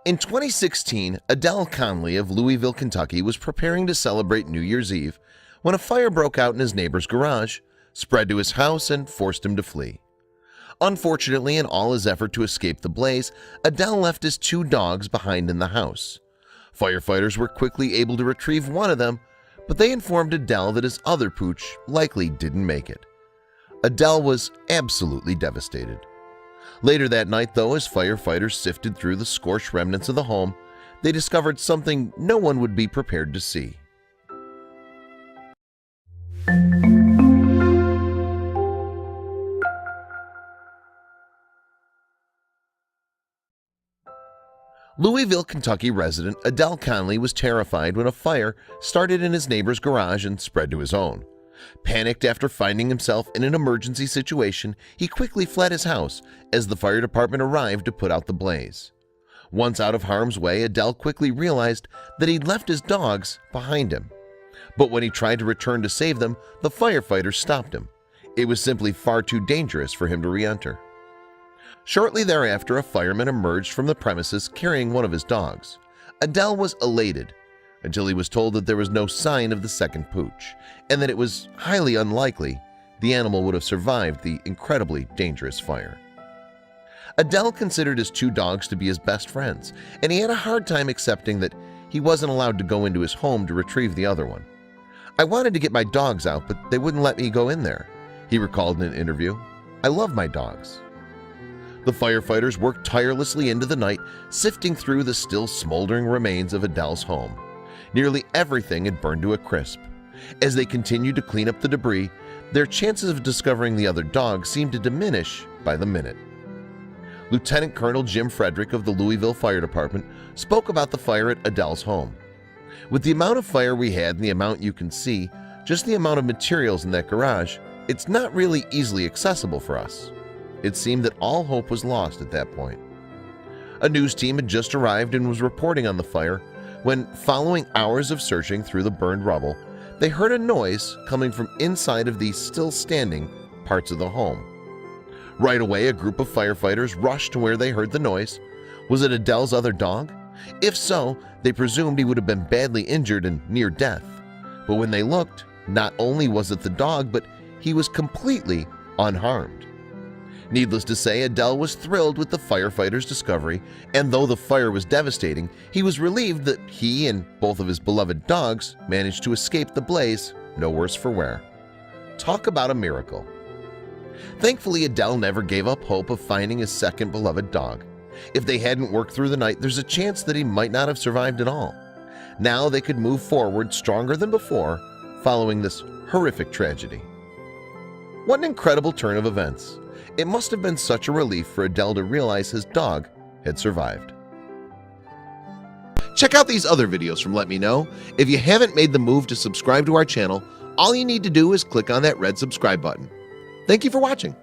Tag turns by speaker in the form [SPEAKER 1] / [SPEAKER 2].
[SPEAKER 1] In 2016, Adele Conley of Louisville, Kentucky was preparing to celebrate New Year's Eve when a fire broke out in his neighbor's garage, spread to his house, and forced him to flee. Unfortunately, in all his effort to escape the blaze, Adele left his 2 dogs behind in the house. Firefighters were quickly able to retrieve one of them, but they informed Adele that his other pooch likely didn't make it. Adele was absolutely devastated. Later that night, though, as firefighters sifted through the scorched remnants of the home, they discovered something no one would be prepared to see. Louisville, Kentucky resident Adele Conley was terrified when a fire started in his neighbor's garage and spread to his own. Panicked after finding himself in an emergency situation, he quickly fled his house as the fire department arrived to put out the blaze. Once out of harm's way, Adele quickly realized that he'd left his dogs behind him. But when he tried to return to save them, the firefighters stopped him. It was simply far too dangerous for him to re-enter. Shortly thereafter, a fireman emerged from the premises carrying one of his dogs. Adele was elated until he was told that there was no sign of the second pooch and that it was highly unlikely the animal would have survived the incredibly dangerous fire. Adele considered his 2 dogs to be his best friends, and he had a hard time accepting that he wasn't allowed to go into his home to retrieve the other one. "I wanted to get my dogs out, but they wouldn't let me go in there," he recalled in an interview. "I love my dogs." The firefighters worked tirelessly into the night, sifting through the still smoldering remains of Adele's home. Nearly everything had burned to a crisp. As they continued to clean up the debris, their chances of discovering the other dog seemed to diminish by the minute. Lieutenant Colonel Jim Frederick of the Louisville Fire Department spoke about the fire at Adele's home. "With the amount of fire we had and the amount you can see, just the amount of materials in that garage, it's not really easily accessible for us." It seemed that all hope was lost at that point. A news team had just arrived and was reporting on the fire when, following hours of searching through the burned rubble, they heard a noise coming from inside of the still-standing parts of the home. Right away, a group of firefighters rushed to where they heard the noise. Was it Adele's other dog? If so, they presumed he would have been badly injured and near death. But when they looked, not only was it the dog, but he was completely unharmed. Needless to say, Adele was thrilled with the firefighters' discovery, and though the fire was devastating, he was relieved that he and both of his beloved dogs managed to escape the blaze no worse for wear. Talk about a miracle. Thankfully, Adele never gave up hope of finding his second beloved dog. If they hadn't worked through the night, there's a chance that he might not have survived at all. Now they could move forward stronger than before following this horrific tragedy. What an incredible turn of events. It must have been such a relief for Adele to realize his dog had survived. Check out these other videos from Let Me Know. If you haven't made the move to subscribe to our channel, all you need to do is click on that red subscribe button. Thank you for watching.